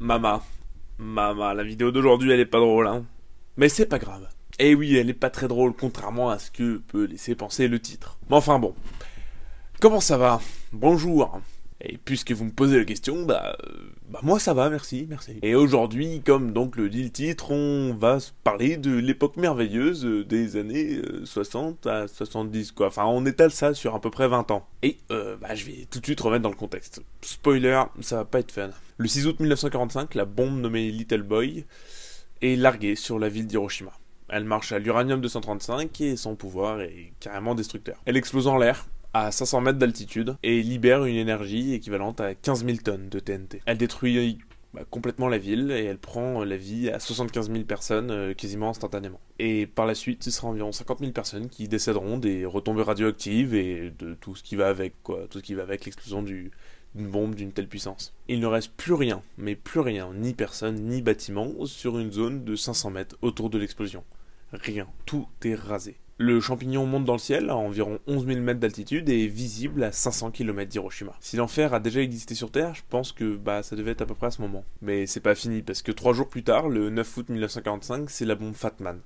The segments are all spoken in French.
Mama, la vidéo d'aujourd'hui elle est pas drôle, hein. Mais c'est pas grave. Et oui, elle est pas très drôle, contrairement à ce que peut laisser penser le titre. Mais enfin bon. Comment ça va? Bonjour. Et puisque vous me posez la question, moi ça va, merci. Et aujourd'hui, comme donc le dit le titre, on va se parler de l'époque merveilleuse des années 60 à 70, quoi. Enfin, on étale ça sur à peu près 20 ans. Et je vais tout de suite remettre dans le contexte. Spoiler, ça va pas être fun. Le 6 août 1945, la bombe nommée Little Boy est larguée sur la ville d'Hiroshima. Elle marche à l'uranium-235 et son pouvoir est carrément destructeur. Elle explose en l'air, à 500 mètres d'altitude, et libère une énergie équivalente à 15 000 tonnes de TNT. Elle détruit complètement la ville, et elle prend la vie à 75 000 personnes quasiment instantanément. Et par la suite, ce sera environ 50 000 personnes qui décéderont des retombées radioactives et de tout ce qui va avec, quoi. Tout ce qui va avec l'explosion d'une bombe d'une telle puissance. Il ne reste plus rien, mais plus rien, ni personne, ni bâtiment, sur une zone de 500 mètres autour de l'explosion. Rien, tout est rasé. Le champignon monte dans le ciel à environ 11 000 mètres d'altitude et est visible à 500 km d'Hiroshima. Si l'enfer a déjà existé sur Terre, je pense que ça devait être à peu près à ce moment. Mais c'est pas fini, parce que 3 jours plus tard, le 9 août 1945, c'est la bombe Fat Man,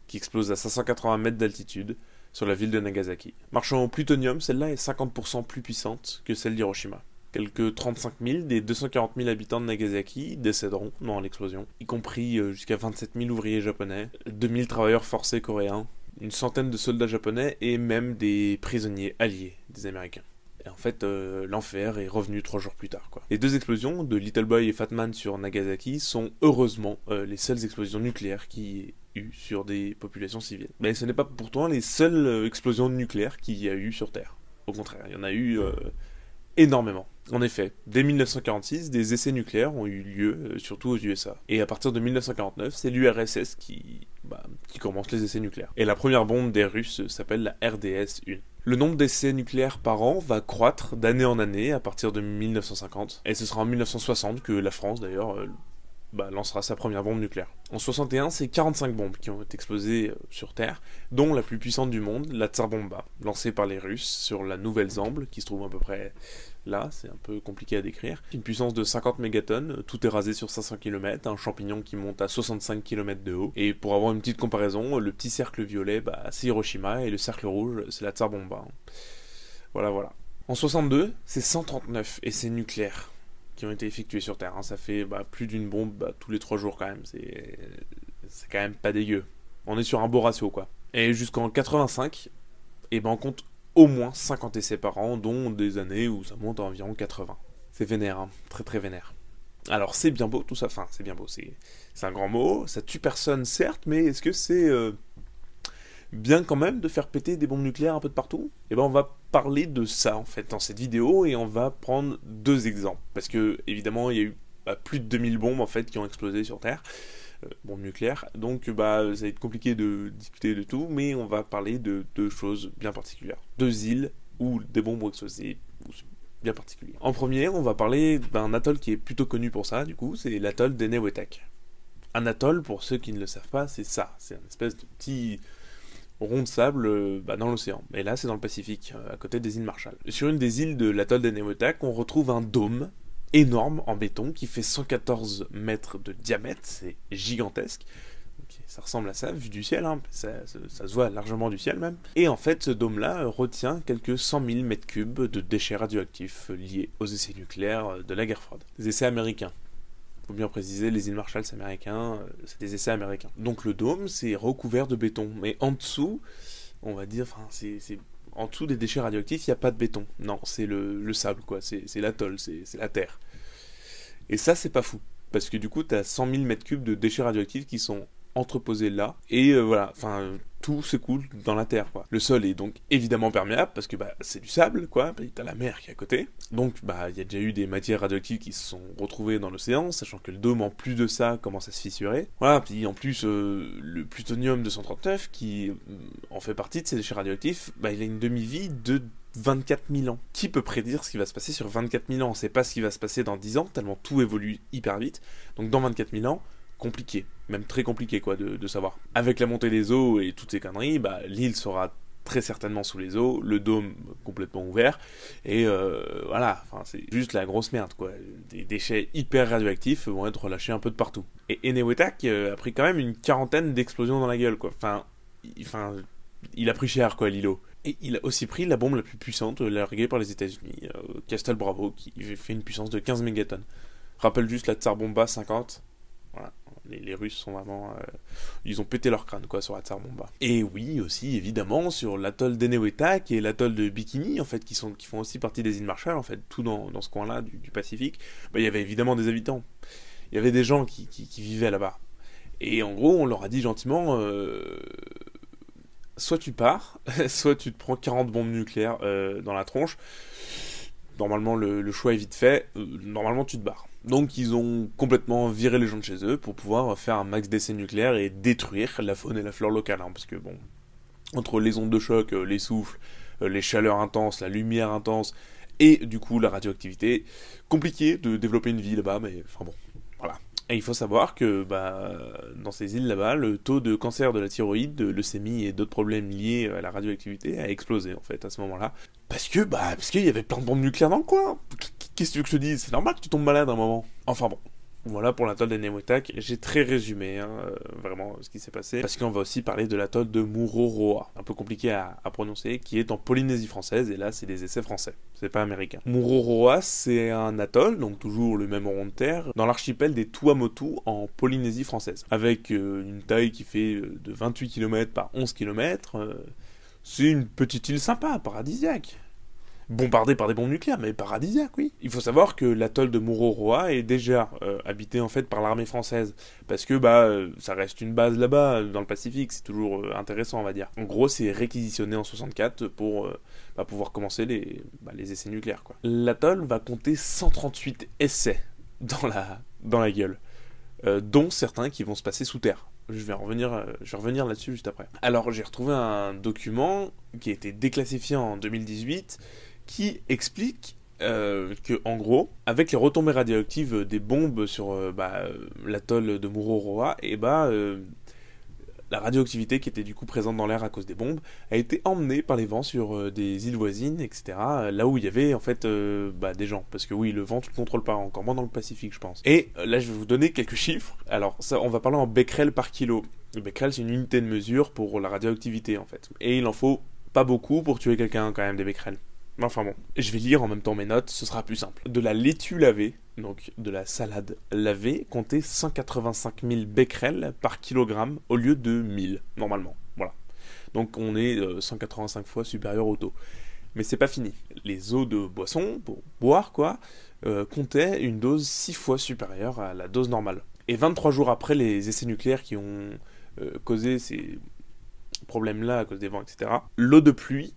qui explose à 580 mètres d'altitude sur la ville de Nagasaki. Marchant au plutonium, celle-là est 50% plus puissante que celle d'Hiroshima. Quelques 35 000 des 240 000 habitants de Nagasaki décéderont dans l'explosion, y compris jusqu'à 27 000 ouvriers japonais, 2 000 travailleurs forcés coréens, une centaine de soldats japonais et même des prisonniers alliés des Américains. Et en fait, l'enfer est revenu 3 jours plus tard, quoi. Les deux explosions de Little Boy et Fat Man sur Nagasaki sont heureusement les seules explosions nucléaires qui y ait eu sur des populations civiles. Mais ce n'est pas pourtant les seules explosions nucléaires qu'il y a eu sur Terre. Au contraire, il y en a eu énormément. En effet, dès 1946, des essais nucléaires ont eu lieu, surtout aux USA. Et à partir de 1949, c'est l'URSS qui commence les essais nucléaires. Et la première bombe des Russes s'appelle la RDS-1. Le nombre d'essais nucléaires par an va croître d'année en année à partir de 1950. Et ce sera en 1960 que la France, d'ailleurs, lancera sa première bombe nucléaire. En 61, c'est 45 bombes qui ont explosé sur Terre, dont la plus puissante du monde, la Tsar Bomba, lancée par les Russes sur la Nouvelle-Zambie, qui se trouve à peu près là, c'est un peu compliqué à décrire. Une puissance de 50 mégatonnes, tout est rasé sur 500 km, un champignon qui monte à 65 km de haut. Et pour avoir une petite comparaison, le petit cercle violet, c'est Hiroshima, et le cercle rouge, c'est la Tsar Bomba. Voilà. En 62, c'est 139 essais nucléaires qui ont été effectués sur Terre. Ça fait plus d'une bombe tous les 3 jours quand même. C'est quand même pas dégueu. On est sur un beau ratio, quoi. Et jusqu'en 85, on compte au moins 50 essais par an, dont des années où ça monte à environ 80. C'est vénère, hein. Très très vénère. Alors c'est bien beau tout ça, c'est bien beau, c'est un grand mot, ça tue personne certes, mais est-ce que c'est bien quand même de faire péter des bombes nucléaires un peu de partout? On va parler de ça en fait dans cette vidéo, et on va prendre 2 exemples, parce que évidemment il y a eu plus de 2000 bombes en fait qui ont explosé sur Terre, bombes nucléaires, donc ça va être compliqué de discuter de tout, mais on va parler de 2 choses bien particulières, 2 îles où des bombes ont explosé, bien particulier. En premier, on va parler d'un atoll qui est plutôt connu pour ça, du coup, c'est l'atoll d'Enewetak. Un atoll, pour ceux qui ne le savent pas, c'est ça, c'est une espèce de petit rond de sable dans l'océan. Et là, c'est dans le Pacifique, à côté des îles Marshall. Sur une des îles de l'atoll d'Enewetak, on retrouve un dôme énorme en béton qui fait 114 mètres de diamètre, c'est gigantesque. Ça ressemble à ça, vu du ciel, hein. Ça se voit largement du ciel même. Et en fait, ce dôme-là retient quelques 100 000 mètres cubes de déchets radioactifs liés aux essais nucléaires de la guerre froide. Des essais américains. Faut bien préciser, les îles Marshall, c'est américain, c'est des essais américains. Donc le dôme, c'est recouvert de béton. Mais en dessous, on va dire, c'est en dessous des déchets radioactifs, il n'y a pas de béton. Non, c'est le sable, quoi. C'est l'atoll, c'est la terre. Et ça, c'est pas fou. Parce que du coup, tu as 100 000 mètres cubes de déchets radioactifs qui sont entreposés là, et tout s'écoule dans la terre, quoi. Le sol est donc évidemment perméable, parce que c'est du sable, quoi, t'as la mer qui est à côté, donc il y a déjà eu des matières radioactives qui se sont retrouvées dans l'océan, sachant que le dôme, en plus de ça, commence à se fissurer, voilà, puis en plus, le plutonium 239, qui en fait partie de ces déchets radioactifs, il a une demi-vie de 24 000 ans. Qui peut prédire ce qui va se passer sur 24 000 ans? On sait pas ce qui va se passer dans 10 ans, tellement tout évolue hyper vite, donc dans 24 000 ans, compliqué, même très compliqué de savoir. Avec la montée des eaux et toutes ces conneries, l'île sera très certainement sous les eaux, le dôme complètement ouvert, et voilà, enfin c'est juste la grosse merde quoi. Des déchets hyper radioactifs vont être relâchés un peu de partout. Et Enewetak a pris quand même une quarantaine d'explosions dans la gueule quoi. Il a pris cher quoi l'îlot. Et il a aussi pris la bombe la plus puissante larguée par les États-Unis, Castle Bravo, qui fait une puissance de 15 mégatonnes. Rappelle juste la Tsar Bomba 50. Voilà. Les Russes sont vraiment... ils ont pété leur crâne, quoi, sur la Tsar Bomba. Et oui, aussi, évidemment, sur l'atoll d'Enewetak et l'atoll de Bikini, en fait, qui font aussi partie des îles Marshall, en fait, tout dans ce coin-là du Pacifique, bah, il y avait évidemment des habitants. Il y avait des gens qui vivaient là-bas. Et en gros, on leur a dit gentiment... soit tu pars, soit tu te prends 40 bombes nucléaires dans la tronche. Normalement, le choix est vite fait. Normalement, tu te barres. Donc, ils ont complètement viré les gens de chez eux pour pouvoir faire un max d'essais nucléaires et détruire la faune et la flore locale. Hein, parce que, bon, entre les ondes de choc, les souffles, les chaleurs intenses, la lumière intense et, du coup, la radioactivité, compliqué de développer une vie là-bas, mais enfin bon, voilà. Et il faut savoir que dans ces îles là-bas, le taux de cancer de la thyroïde, de leucémie et d'autres problèmes liés à la radioactivité a explosé en fait à ce moment-là. Parce qu'il y avait plein de bombes nucléaires dans le coin. Qu'est-ce que tu veux que je te dise? C'est normal que tu tombes malade à un moment. Enfin bon. Voilà pour l'atoll d'Enewetak. J'ai très résumé vraiment ce qui s'est passé. Parce qu'on va aussi parler de l'atoll de Mururoa. Un peu compliqué à prononcer, qui est en Polynésie française. Et là, c'est des essais français. C'est pas américain. Mururoa, c'est un atoll, donc toujours le même rond de terre, dans l'archipel des Tuamotu en Polynésie française. Avec une taille qui fait de 28 km par 11 km. C'est une petite île sympa, paradisiaque. Bombardé par des bombes nucléaires, mais paradisiaque, oui. Il faut savoir que l'atoll de Mururoa est déjà habité en fait par l'armée française, parce que ça reste une base là-bas dans le Pacifique, c'est toujours intéressant on va dire. En gros, c'est réquisitionné en 64 pour pouvoir commencer les essais nucléaires quoi. L'atoll va compter 138 essais dans la gueule, dont certains qui vont se passer sous terre. Je vais revenir là-dessus juste après. Alors j'ai retrouvé un document qui a été déclassifié en 2018 qui explique que en gros, avec les retombées radioactives des bombes sur l'atoll de Mururoa, la radioactivité qui était du coup présente dans l'air à cause des bombes a été emmenée par les vents sur des îles voisines, etc. Là où il y avait en fait des gens. Parce que oui, le vent tu le contrôles pas, encore moins dans le Pacifique je pense. Et là je vais vous donner quelques chiffres. Alors ça, on va parler en becquerel par kilo. Le becquerel c'est une unité de mesure pour la radioactivité en fait. Et il en faut pas beaucoup pour tuer quelqu'un quand même des becquerels. Mais enfin bon, je vais lire en même temps mes notes, ce sera plus simple. De la laitue lavée, donc de la salade lavée, comptez 185 000 becquerels par kilogramme au lieu de 1000 normalement. Voilà. Donc on est 185 fois supérieur au taux. Mais c'est pas fini. Les eaux de boisson, pour boire quoi, comptaient une dose 6 fois supérieure à la dose normale. Et 23 jours après les essais nucléaires qui ont causé ces problèmes-là à cause des vents, etc., l'eau de pluie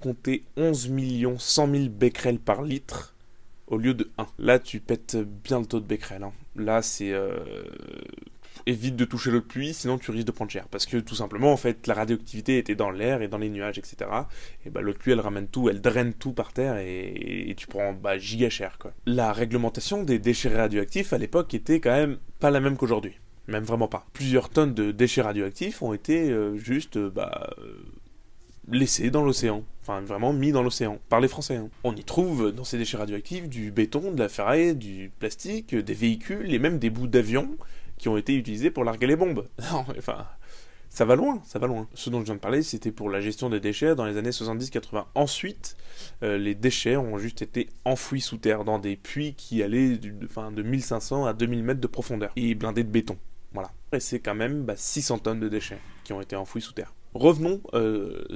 compter 11 100 000 becquerels par litre au lieu de 1. Là, tu pètes bien le taux de becquerel. Hein. Là, c'est... évite de toucher l'eau de pluie, sinon tu risques de prendre cher. Parce que tout simplement, en fait, la radioactivité était dans l'air et dans les nuages, etc. Et l'eau de pluie, elle ramène tout, elle draine tout par terre et tu prends giga cher, quoi. La réglementation des déchets radioactifs, à l'époque, était quand même pas la même qu'aujourd'hui. Même vraiment pas. Plusieurs tonnes de déchets radioactifs ont été laissés dans l'océan, enfin vraiment mis dans l'océan, par les Français. Hein. On y trouve dans ces déchets radioactifs du béton, de la ferraille, du plastique, des véhicules et même des bouts d'avions qui ont été utilisés pour larguer les bombes. Non, enfin, ça va loin, ça va loin. Ce dont je viens de parler, c'était pour la gestion des déchets dans les années 70-80. Ensuite, les déchets ont juste été enfouis sous terre dans des puits qui allaient de 1500 à 2000 mètres de profondeur et blindés de béton. Voilà. Et c'est quand même 600 tonnes de déchets qui ont été enfouis sous terre. Revenons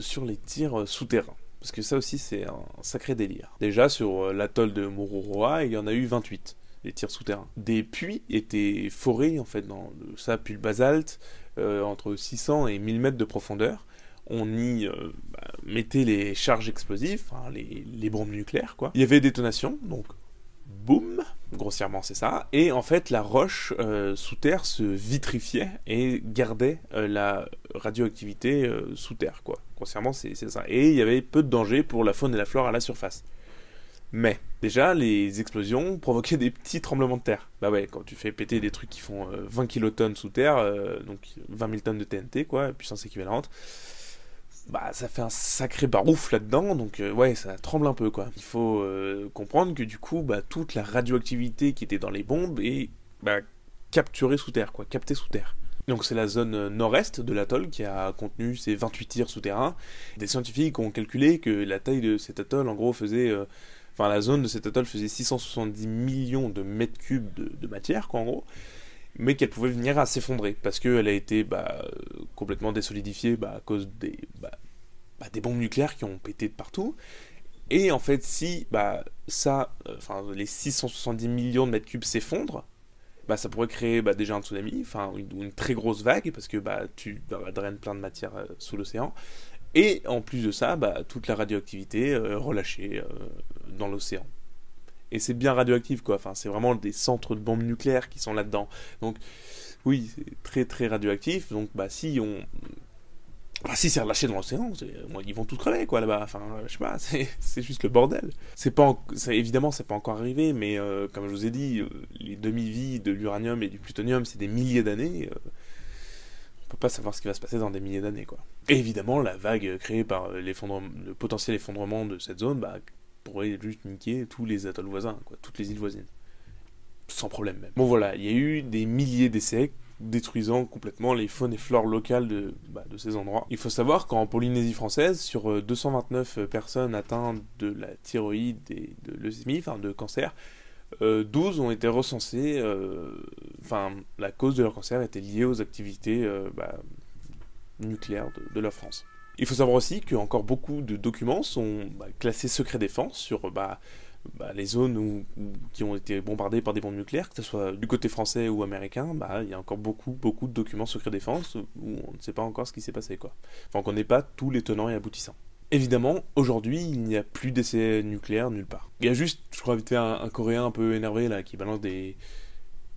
sur les tirs souterrains, parce que ça aussi c'est un sacré délire. Déjà sur l'atoll de Mururoa, il y en a eu 28, les tirs souterrains. Des puits étaient forés en fait dans le sable puis le basalte, entre 600 et 1000 mètres de profondeur. On y mettait les charges explosives, hein, les bombes nucléaires quoi. Il y avait détonation, donc boum, grossièrement c'est ça, et en fait la roche sous terre se vitrifiait et gardait la radioactivité sous terre quoi. Grossièrement c'est ça, et il y avait peu de danger pour la faune et la flore à la surface. Mais déjà les explosions provoquaient des petits tremblements de terre. Bah ouais, quand tu fais péter des trucs qui font 20 kilotonnes sous terre, donc 20 000 tonnes de TNT quoi, puissance équivalente, bah ça fait un sacré barouf là-dedans, donc ouais, ça tremble un peu quoi. Il faut comprendre que du coup, bah toute la radioactivité qui était dans les bombes est bah, capturée sous terre, quoi, captée sous terre. Donc c'est la zone nord-est de l'atoll qui a contenu ces 28 tirs souterrains. Des scientifiques ont calculé que la taille de cet atoll, en gros, faisait... Enfin, la zone de cet atoll faisait 670 millions de mètres cubes de matière, quoi, en gros, mais qu'elle pouvait venir à s'effondrer, parce qu'elle a été complètement désolidifiée à cause des bombes nucléaires qui ont pété de partout. Et en fait, si les 670 millions de mètres cubes s'effondrent, ça pourrait créer déjà un tsunami, enfin une très grosse vague, parce que tu draines plein de matière sous l'océan. Et en plus de ça, toute la radioactivité relâchée dans l'océan. Et c'est bien radioactif, quoi. Enfin, c'est vraiment des centres de bombes nucléaires qui sont là-dedans. Donc, oui, c'est très très radioactif. Donc, si c'est relâché dans l'océan, ils vont tous crever, quoi, là-bas. Enfin, je sais pas, c'est juste le bordel. Évidemment, c'est pas encore arrivé, mais comme je vous ai dit, les demi-vies de l'uranium et du plutonium, c'est des milliers d'années. On peut pas savoir ce qui va se passer dans des milliers d'années, quoi. Et évidemment, la vague créée par le potentiel effondrement de cette zone, pourrait juste niquer tous les atolls voisins, quoi, toutes les îles voisines. Sans problème même. Bon voilà, il y a eu des milliers d'essais détruisant complètement les faunes et flores locales de ces endroits. Il faut savoir qu'en Polynésie française, sur 229 personnes atteintes de la thyroïde et de leucémie, enfin de cancer, 12 ont été recensés, la cause de leur cancer était liée aux activités nucléaires de la France. Il faut savoir aussi que encore beaucoup de documents sont classés secret défense sur les zones qui ont été bombardées par des bombes nucléaires, que ce soit du côté français ou américain. Il y a encore beaucoup de documents secret défense où on ne sait pas encore ce qui s'est passé, quoi. Enfin, on ne connaît pas tous les tenants et aboutissants. Évidemment, aujourd'hui, il n'y a plus d'essais nucléaires nulle part. Il y a juste, je crois, vite fait un Coréen un peu énervé là qui balance des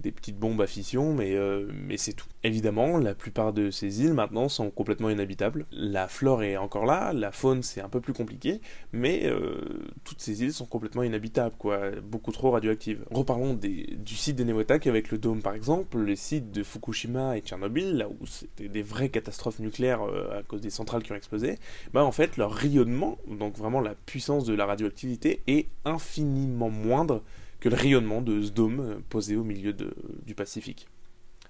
petites bombes à fission, mais c'est tout. Évidemment, la plupart de ces îles maintenant sont complètement inhabitables. La flore est encore là, la faune c'est un peu plus compliqué, mais toutes ces îles sont complètement inhabitables, quoi, beaucoup trop radioactives. Reparlons du site des Newatak avec le dôme par exemple, les sites de Fukushima et Tchernobyl, là où c'était des vraies catastrophes nucléaires à cause des centrales qui ont explosé, en fait leur rayonnement, donc vraiment la puissance de la radioactivité, est infiniment moindre que le rayonnement de ce dôme posé au milieu du Pacifique.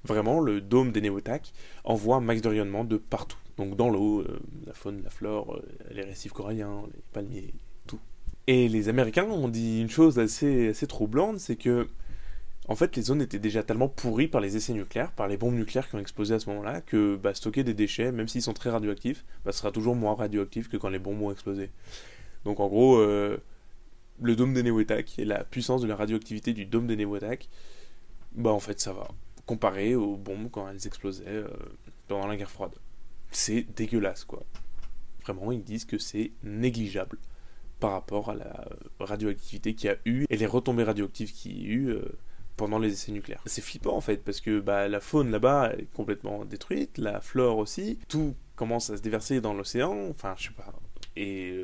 Vraiment, le dôme des Newatak envoie un max de rayonnement de partout. Donc dans l'eau, la faune, la flore, les récifs coralliens, les palmiers, tout. Et les Américains ont dit une chose assez troublante, c'est que en fait les zones étaient déjà tellement pourries par les essais nucléaires, par les bombes nucléaires qui ont explosé à ce moment-là, que stocker des déchets, même s'ils sont très radioactifs, sera toujours moins radioactif que quand les bombes ont explosé. Donc en gros, le dôme des Newatak et la puissance de la radioactivité du dôme des Newatak, en fait ça va, comparé aux bombes quand elles explosaient pendant la guerre froide. C'est dégueulasse, quoi. Vraiment, ils disent que c'est négligeable par rapport à la radioactivité qu'il y a eu et les retombées radioactives qu'il y a eu pendant les essais nucléaires. C'est flippant en fait, parce que la faune là-bas est complètement détruite, la flore aussi, tout commence à se déverser dans l'océan, enfin je sais pas, et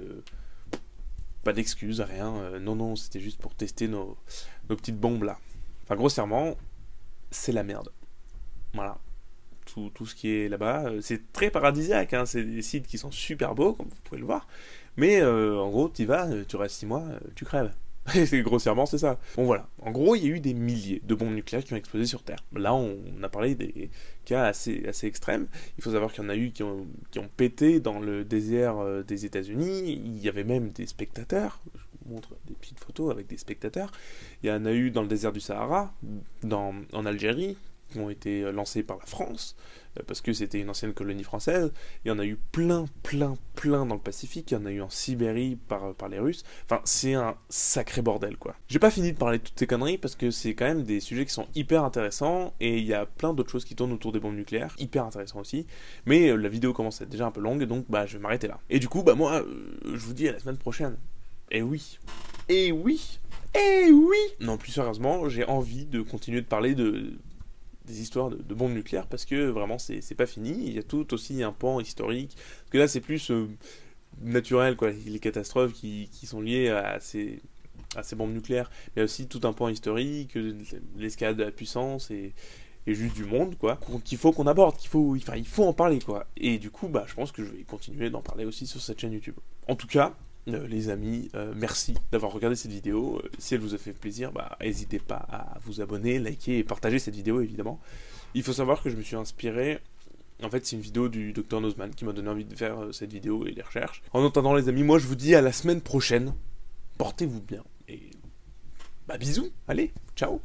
pas d'excuses, rien. Non, c'était juste pour tester nos petites bombes là. Enfin, grossièrement, c'est la merde. Voilà. Tout ce qui est là-bas, c'est très paradisiaque, hein. C'est des sites qui sont super beaux, comme vous pouvez le voir. Mais en gros, tu y vas, tu restes 6 mois, tu crèves. Grossièrement, c'est ça. Bon, voilà. En gros, il y a eu des milliers de bombes nucléaires qui ont explosé sur Terre. Là, on a parlé des cas assez extrêmes. Il faut savoir qu'il y en a eu qui ont pété dans le désert des États-Unis. Il y avait même des spectateurs. Je vous montre des petites photos avec des spectateurs. Il y en a eu dans le désert du Sahara, en Algérie, qui ont été lancés par la France, parce que c'était une ancienne colonie française. Il y en a eu plein dans le Pacifique. Il y en a eu en Sibérie par les Russes. Enfin, c'est un sacré bordel, quoi. J'ai pas fini de parler de toutes ces conneries parce que c'est quand même des sujets qui sont hyper intéressants et il y a plein d'autres choses qui tournent autour des bombes nucléaires, hyper intéressants aussi. Mais la vidéo commence à être déjà un peu longue, donc je vais m'arrêter là. Et du coup, moi, je vous dis à la semaine prochaine. Et oui. Et oui. Et oui. Non, plus sérieusement, j'ai envie de continuer de parler des histoires de bombes nucléaires parce que vraiment c'est pas fini. Il y a tout aussi un pan historique, parce que là c'est plus naturel, quoi, les catastrophes qui sont liées à ces bombes nucléaires, mais aussi tout un pan historique, l'escalade de la puissance et et juste du monde, quoi, qu'il faut qu'on aborde, il faut en parler, quoi. Et du coup, je pense que je vais continuer d'en parler aussi sur cette chaîne YouTube. En tout cas, les amis, merci d'avoir regardé cette vidéo. Si elle vous a fait plaisir, n'hésitez pas à vous abonner, liker et partager cette vidéo, évidemment. Il faut savoir que je me suis inspiré. En fait, c'est une vidéo du Dr Nozman qui m'a donné envie de faire cette vidéo et les recherches. En attendant, les amis, moi je vous dis à la semaine prochaine. Portez-vous bien et bisous. Allez, ciao.